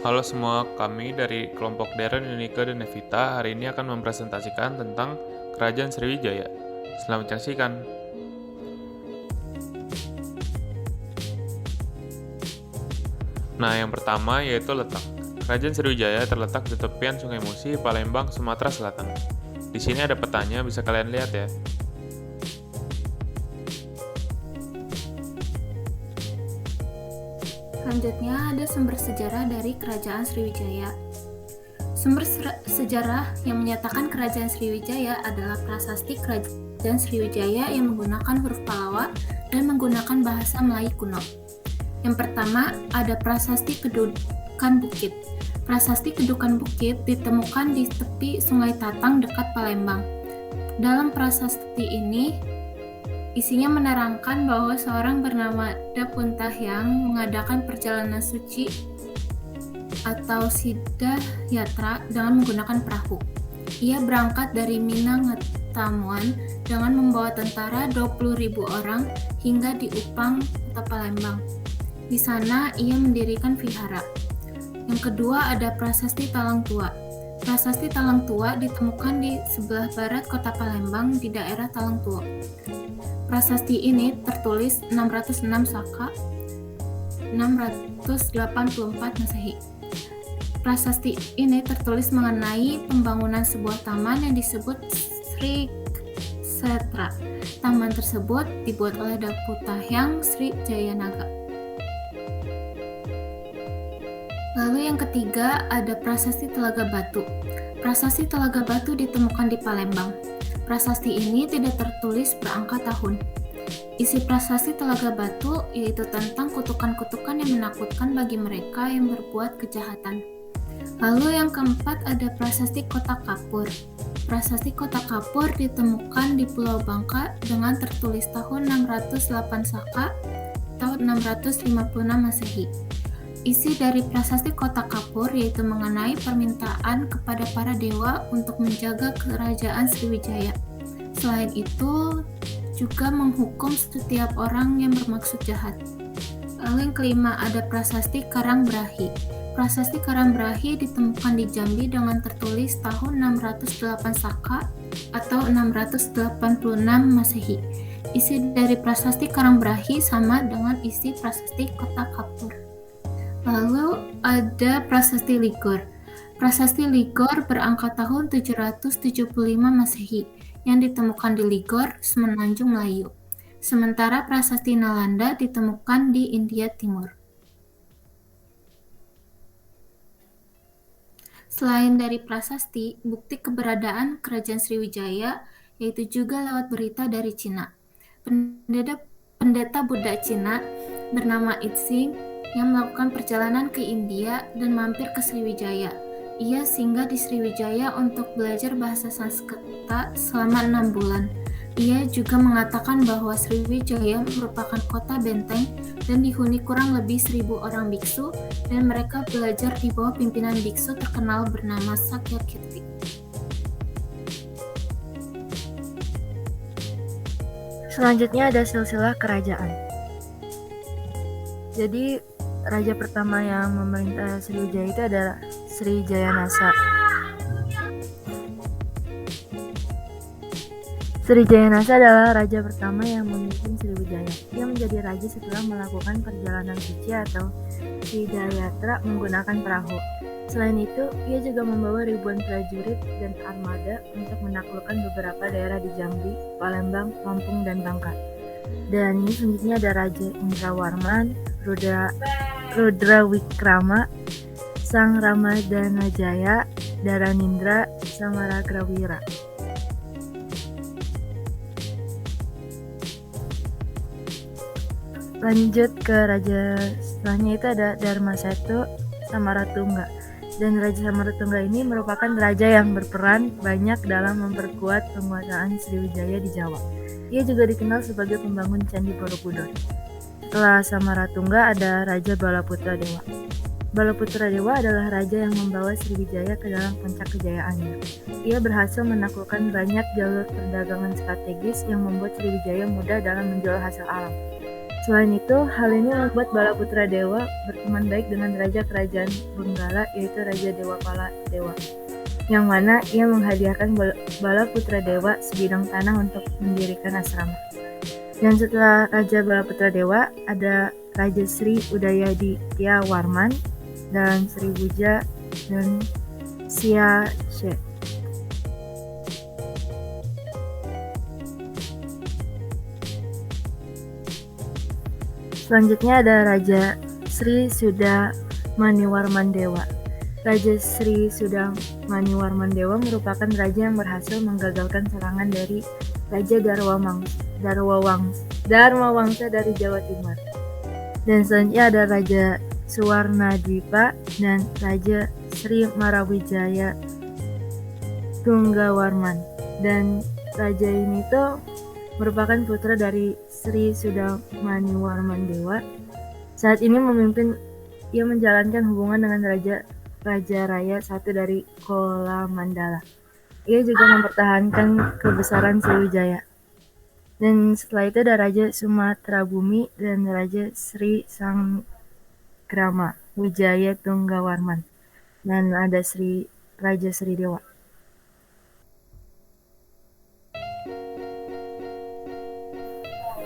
Halo semua, kami dari kelompok Deren, Unika, dan Nevita hari ini akan mempresentasikan tentang Kerajaan Sriwijaya. Selamat menyaksikan. Nah, yang pertama yaitu letak. Kerajaan Sriwijaya terletak di tepian Sungai Musi, Palembang, Sumatera Selatan. Di sini ada petanya, bisa kalian lihat ya. Selanjutnya ada sumber sejarah dari Kerajaan Sriwijaya. Sumber sejarah yang menyatakan Kerajaan Sriwijaya adalah prasasti Kerajaan Sriwijaya yang menggunakan huruf Pallawa dan menggunakan bahasa Melayu kuno. Yang pertama, ada Prasasti Kedudukan Bukit. Prasasti Kedudukan Bukit ditemukan di tepi Sungai Tatang dekat Palembang. Dalam prasasti ini, isinya menerangkan bahwa seorang bernama Dapuntahyang mengadakan perjalanan suci atau Siddha Yatra dengan menggunakan perahu. Ia berangkat dari Minangkabau dengan membawa tentara 20.000 orang hingga di Upang, kota Palembang. Di sana ia mendirikan vihara. Yang kedua ada Prasasti Talang Tua. Prasasti Talang Tua ditemukan di sebelah barat kota Palembang di daerah Talang Tua. Prasasti ini tertulis 606 Saka 684 Masehi. Prasasti ini tertulis mengenai pembangunan sebuah taman yang disebut Sri Kshetra. Taman tersebut dibuat oleh Dapuntahyang Sri Jayanaga. Lalu yang ketiga ada Prasasti Telaga Batu. Prasasti Telaga Batu ditemukan di Palembang. Prasasti ini tidak tertulis berangka tahun. Isi prasasti Telaga Batu yaitu tentang kutukan-kutukan yang menakutkan bagi mereka yang berbuat kejahatan. Lalu yang keempat ada Prasasti Kota Kapur. Prasasti Kota Kapur ditemukan di Pulau Bangka dengan tertulis tahun 608 Saka atau 656 Masehi. Isi dari Prasasti Kota Kapur yaitu mengenai permintaan kepada para dewa untuk menjaga kerajaan Sriwijaya. Selain itu, juga menghukum setiap orang yang bermaksud jahat. Lalu yang kelima ada Prasasti Karangbrahi. Prasasti Karangbrahi ditemukan di Jambi dengan tertulis tahun 608 Saka atau 686 Masehi. Isi dari Prasasti Karangbrahi sama dengan isi Prasasti Kota Kapur. Lalu ada Prasasti Ligor. Prasasti Ligor berangka tahun 775 Masehi yang ditemukan di Ligor, Semenanjung Melayu. Sementara Prasasti Nalanda ditemukan di India Timur. Selain dari prasasti, bukti keberadaan Kerajaan Sriwijaya yaitu juga lewat berita dari Cina. Pendeta Buddha Cina bernama Itzing yang melakukan perjalanan ke India dan mampir ke Sriwijaya. Ia singgah di Sriwijaya untuk belajar bahasa Sanskerta selama 6 bulan. Ia juga mengatakan bahwa Sriwijaya merupakan kota benteng dan dihuni kurang lebih 1.000 orang biksu dan mereka belajar di bawah pimpinan biksu terkenal bernama Sakyakirti. Selanjutnya ada silsilah kerajaan. Jadi raja pertama yang memerintah Sriwijaya itu adalah Sri Jayanasa. Sri Jayanasa adalah raja pertama yang memimpin Sriwijaya. Ia menjadi raja setelah melakukan perjalanan suci atau Siddhayatra menggunakan perahu. Selain itu, ia juga membawa ribuan prajurit dan armada untuk menaklukkan beberapa daerah di Jambi, Palembang, Lampung, dan Bangka. Dan ini selanjutnya ada Raja Indrawarman, Rudra Wikrama, Sang Ramadhanajaya, Dharanindra, Samaragrawira. Lanjut ke raja setelahnya itu ada Dharmaseta Samaratungga. Dan Raja Samaratungga ini merupakan raja yang berperan banyak dalam memperkuat penguasaan Sriwijaya di Jawa. Ia juga dikenal sebagai pembangun Candi Borobudur. Setelah Samaratungga ada Raja Balaputra Dewa. Balaputra Dewa adalah raja yang membawa Sriwijaya ke dalam puncak kejayaannya. Ia berhasil menaklukkan banyak jalur perdagangan strategis yang membuat Sriwijaya mudah dalam menjual hasil alam. Selain itu, hal ini membuat Balaputra Dewa berteman baik dengan Raja Kerajaan Benggala, yaitu Raja Dewapala Dewa, yang mana ia menghadiahkan Balaputra Dewa sebidang tanah untuk mendirikan asrama. Dan setelah Raja Balaputra Dewa, ada Raja Sri Udayaditya Warman dan Sri Wuja dan Sia She. Selanjutnya ada Raja Sri Sudamaniwarman Dewa. Raja Sri Sudamaniwarman Dewa merupakan raja yang berhasil menggagalkan serangan dari Raja Dharmawangsa dari Jawa Timur. Dan selanjutnya ada Raja Suwarnadipa dan Raja Sri Marawijaya Tunggawarman. Dan raja ini tuh merupakan putra dari Sri Sudamaniwarman Dewa. Saat ini ia menjalankan hubungan dengan Raja Raya satu dari Kola Mandala. Ia juga mempertahankan kebesaran Sriwijaya. Dan setelah itu ada Raja Sumatera Bumi dan Raja Sri Sanggrama Wijaya Tunggawarman. Dan ada Raja Sri Dewa.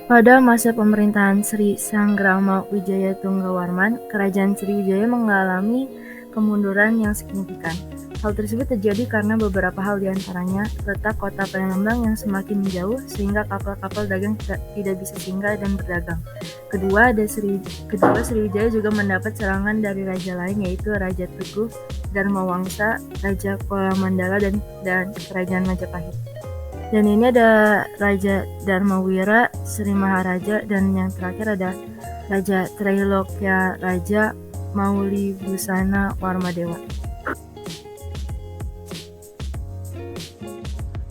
Pada masa pemerintahan Sri Sanggrama Wijaya Tunggawarman, Kerajaan Sriwijaya mengalami kemunduran yang signifikan. Hal tersebut terjadi karena beberapa hal, diantaranya letak kota Palembang yang semakin menjauh sehingga kapal-kapal dagang tidak bisa singgah dan berdagang. Kedua, Sriwijaya juga mendapat serangan dari raja lain, yaitu Raja Teguh Dharmawangsa, Raja Kola Mandala dan Kerajaan Majapahit. Dan ini ada Raja Dharmawira, Sri Maharaja, dan yang terakhir ada Raja Trailokya Raja Mauli Busana Warmadewa.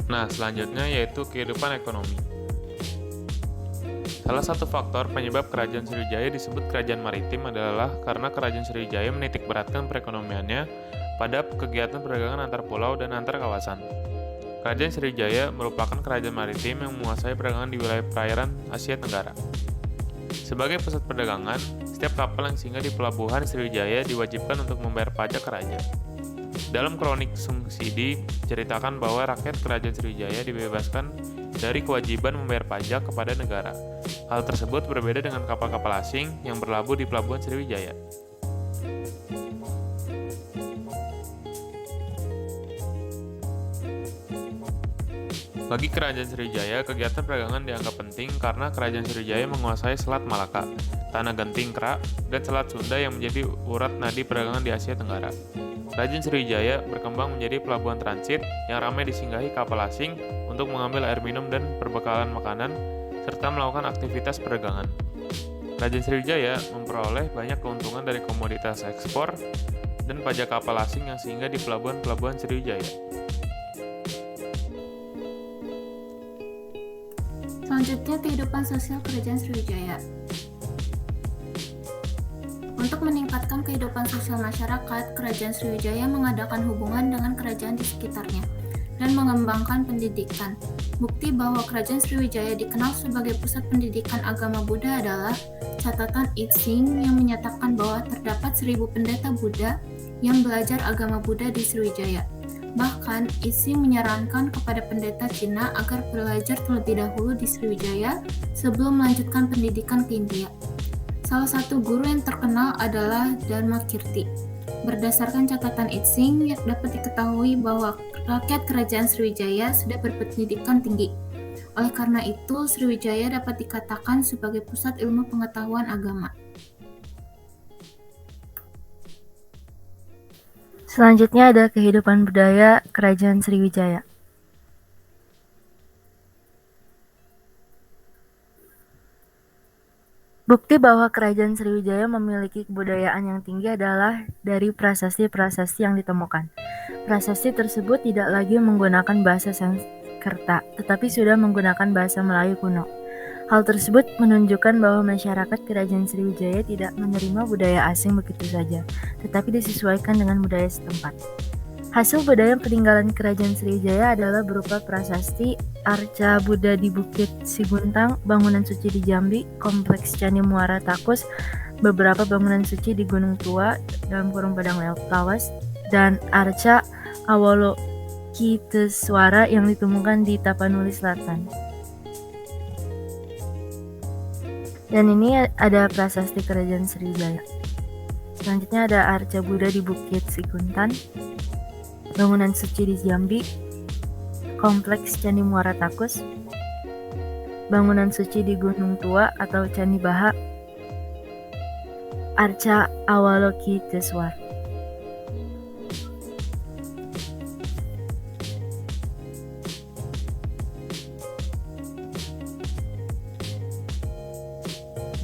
Nah, selanjutnya yaitu kehidupan ekonomi. Salah satu faktor penyebab Kerajaan Sriwijaya disebut kerajaan maritim adalah karena Kerajaan Sriwijaya menitik beratkan perekonomiannya pada kegiatan perdagangan antar pulau dan antar kawasan. Kerajaan Sriwijaya merupakan kerajaan maritim yang menguasai perdagangan di wilayah perairan Asia Tenggara. Sebagai pusat perdagangan, setiap kapal yang singgah di pelabuhan Sriwijaya diwajibkan untuk membayar pajak ke raja. Dalam kronik Sungsidi diceritakan bahwa rakyat Kerajaan Sriwijaya dibebaskan dari kewajiban membayar pajak kepada negara. Hal tersebut berbeda dengan kapal-kapal asing yang berlabuh di pelabuhan Sriwijaya. Bagi Kerajaan Sriwijaya, kegiatan perdagangan dianggap penting karena Kerajaan Sriwijaya menguasai Selat Malaka, Tanah Genting Kera, dan Selat Sunda yang menjadi urat nadi perdagangan di Asia Tenggara. Kerajaan Sriwijaya berkembang menjadi pelabuhan transit yang ramai disinggahi kapal asing untuk mengambil air minum dan perbekalan makanan, serta melakukan aktivitas perdagangan. Kerajaan Sriwijaya memperoleh banyak keuntungan dari komoditas ekspor dan pajak kapal asing yang singgah di pelabuhan-pelabuhan Sriwijaya. Selanjutnya, kehidupan sosial Kerajaan Sriwijaya. Untuk meningkatkan kehidupan sosial masyarakat, Kerajaan Sriwijaya mengadakan hubungan dengan kerajaan di sekitarnya dan mengembangkan pendidikan. Bukti bahwa Kerajaan Sriwijaya dikenal sebagai pusat pendidikan agama Buddha adalah catatan Itsing yang menyatakan bahwa terdapat 1000 pendeta Buddha yang belajar agama Buddha di Sriwijaya. Bahkan, Itsing menyarankan kepada pendeta Cina agar belajar terlebih dahulu di Sriwijaya sebelum melanjutkan pendidikan ke India. Salah satu guru yang terkenal adalah Dharmakirti. Berdasarkan catatan Itsing, dapat diketahui bahwa rakyat Kerajaan Sriwijaya sudah berpendidikan tinggi. Oleh karena itu, Sriwijaya dapat dikatakan sebagai pusat ilmu pengetahuan agama. Selanjutnya ada kehidupan budaya Kerajaan Sriwijaya. Bukti bahwa Kerajaan Sriwijaya memiliki kebudayaan yang tinggi adalah dari prasasti-prasasti yang ditemukan. Prasasti tersebut tidak lagi menggunakan bahasa Sanskerta, tetapi sudah menggunakan bahasa Melayu kuno. Hal tersebut menunjukkan bahwa masyarakat Kerajaan Sriwijaya tidak menerima budaya asing begitu saja, tetapi disesuaikan dengan budaya setempat. Hasil budaya peninggalan Kerajaan Sriwijaya adalah berupa prasasti, arca Buddha di Bukit Siguntang, bangunan suci di Jambi, kompleks Candi Muara Takus, beberapa bangunan suci di Gunung Tua (Padang Lawas), dan arca Awalokiteswara yang ditemukan di Tapanuli Selatan. Dan ini ada prasasti Kerajaan Sriwijaya. Selanjutnya ada arca Buddha di Bukit Siguntang, bangunan suci di Jambi, kompleks Candi Muara Takus, bangunan suci di Gunung Tua atau Candi Baha, arca Awalokiteswara.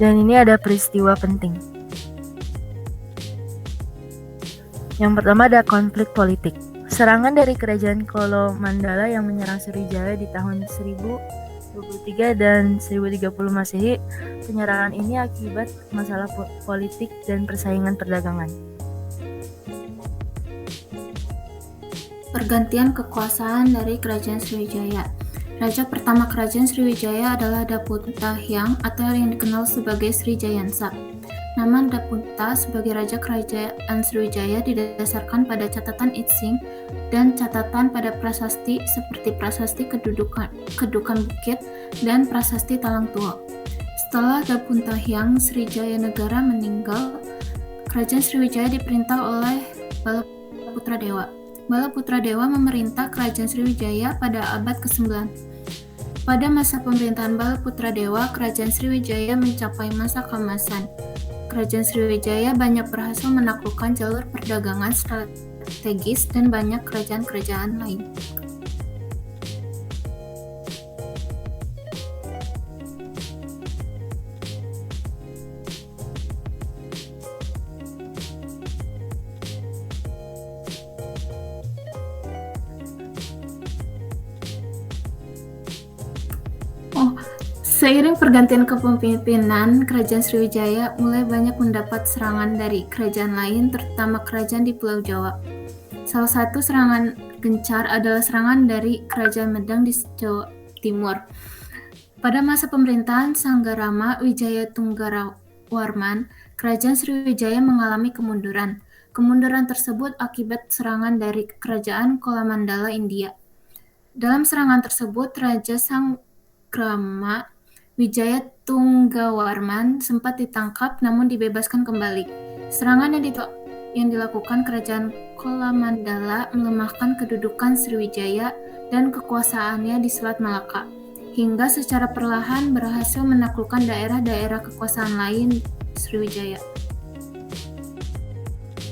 Dan ini ada peristiwa penting. Yang pertama ada konflik politik. Serangan dari kerajaan Kolomandala yang menyerang Sriwijaya di tahun 1023 dan 1030 Masehi. Penyerangan ini akibat masalah politik dan persaingan perdagangan. Pergantian kekuasaan dari Kerajaan Sriwijaya. Raja pertama Kerajaan Sriwijaya adalah Dapunta Hyang atau yang dikenal sebagai Sri Jayansa. Nama Dapunta sebagai Raja Kerajaan Sriwijaya didasarkan pada catatan Itsing dan catatan pada prasasti seperti prasasti Kedukan Bukit dan prasasti Talang Tua. Setelah Dapunta Hyang Srijayanegara meninggal, Kerajaan Sriwijaya diperintah oleh Balaputradewa. Balaputradewa memerintah Kerajaan Sriwijaya pada abad ke-9. Pada masa pemerintahan Balaputradewa, Kerajaan Sriwijaya mencapai masa keemasan. Kerajaan Sriwijaya banyak berhasil menaklukkan jalur perdagangan strategis dan banyak kerajaan-kerajaan lain. Seiring pergantian kepemimpinan, Kerajaan Sriwijaya mulai banyak mendapat serangan dari kerajaan lain, terutama kerajaan di Pulau Jawa. Salah satu serangan gencar adalah serangan dari Kerajaan Medang di Jawa Timur. Pada masa pemerintahan Sanggarama Wijaya Tunggarawarman, Kerajaan Sriwijaya mengalami kemunduran. Kemunduran tersebut akibat serangan dari Kerajaan Kolamandala India. Dalam serangan tersebut, Raja Sanggrama Wijaya Tunggawarman sempat ditangkap namun dibebaskan kembali. Serangan yang dilakukan Kerajaan Kolamandala melemahkan kedudukan Sriwijaya dan kekuasaannya di Selat Malaka, hingga secara perlahan berhasil menaklukkan daerah-daerah kekuasaan lain Sriwijaya.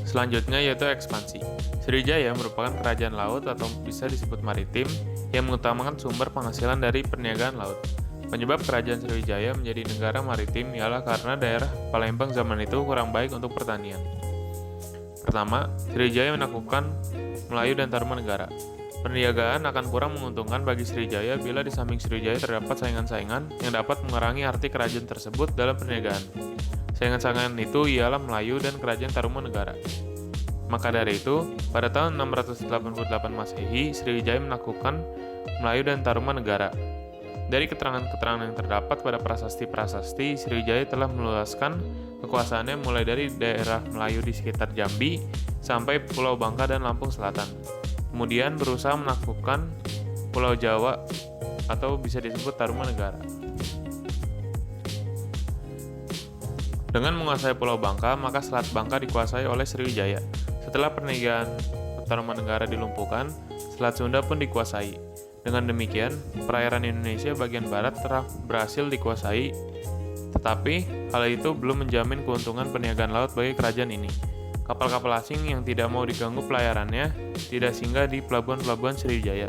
Selanjutnya yaitu ekspansi. Sriwijaya merupakan kerajaan laut atau bisa disebut maritim yang mengutamakan sumber penghasilan dari perniagaan laut. Penyebab kerajaan Sriwijaya menjadi negara maritim ialah karena daerah Palembang zaman itu kurang baik untuk pertanian. Pertama, Sriwijaya menaklukkan Melayu dan Tarumanegara. Perniagaan akan kurang menguntungkan bagi Sriwijaya bila di samping Sriwijaya terdapat saingan-saingan yang dapat mengurangi arti kerajaan tersebut dalam perniagaan. Saingan-saingan itu ialah Melayu dan kerajaan Tarumanegara. Maka dari itu, pada tahun 688 Masehi, Sriwijaya menaklukkan Melayu dan Tarumanegara. Dari keterangan-keterangan yang terdapat pada prasasti-prasasti, Sriwijaya telah meluaskan kekuasaannya mulai dari daerah Melayu di sekitar Jambi sampai Pulau Bangka dan Lampung Selatan. Kemudian berusaha menaklukkan Pulau Jawa atau bisa disebut Tarumanegara. Dengan menguasai Pulau Bangka, maka Selat Bangka dikuasai oleh Sriwijaya. Setelah perniagaan Tarumanegara dilumpuhkan, Selat Sunda pun dikuasai. Dengan demikian, perairan Indonesia bagian barat telah berhasil dikuasai, tetapi hal itu belum menjamin keuntungan perniagaan laut bagi kerajaan ini. Kapal-kapal asing yang tidak mau diganggu pelayarannya tidak singgah di pelabuhan-pelabuhan Sriwijaya.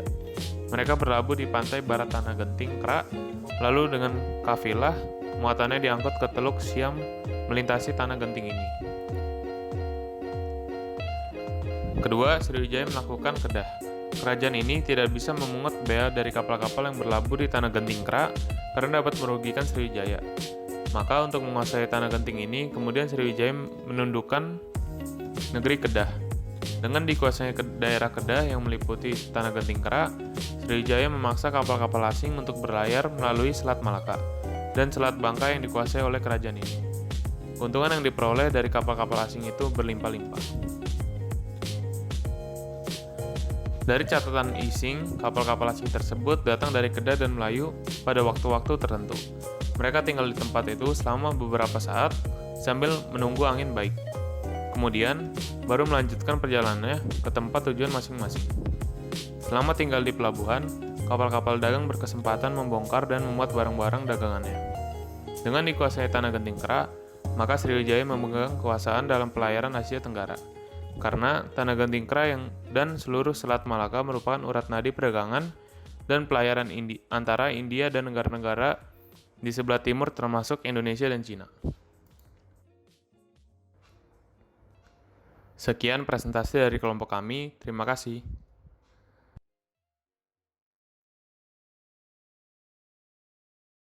Mereka berlabuh di pantai barat Tanah Genting, Kera, lalu dengan kafilah, muatannya diangkut ke Teluk Siam melintasi Tanah Genting ini. Kedua, Sriwijaya melakukan Kedah. Kerajaan ini tidak bisa memungut bea dari kapal-kapal yang berlabuh di Tanah Genting Kera karena dapat merugikan Sriwijaya. Maka untuk menguasai Tanah Genting ini, kemudian Sriwijaya menundukkan negeri Kedah. Dengan dikuasai daerah Kedah yang meliputi Tanah Genting Kera, Sriwijaya memaksa kapal-kapal asing untuk berlayar melalui Selat Malaka dan Selat Bangka yang dikuasai oleh kerajaan ini. Keuntungan yang diperoleh dari kapal-kapal asing itu berlimpah-limpah. Dari catatan Ising, kapal-kapal asing tersebut datang dari Kedah dan Melayu pada waktu-waktu tertentu. Mereka tinggal di tempat itu selama beberapa saat sambil menunggu angin baik. Kemudian, baru melanjutkan perjalanannya ke tempat tujuan masing-masing. Selama tinggal di pelabuhan, kapal-kapal dagang berkesempatan membongkar dan memuat barang-barang dagangannya. Dengan dikuasai Tanah Genting Kera, maka Sriwijaya memegang kekuasaan dalam pelayaran Asia Tenggara. Karena Tanah Genting Kera dan seluruh Selat Malaka merupakan urat nadi perdagangan dan pelayaran antara India dan negara-negara di sebelah timur termasuk Indonesia dan Cina. Sekian presentasi dari kelompok kami, terima kasih.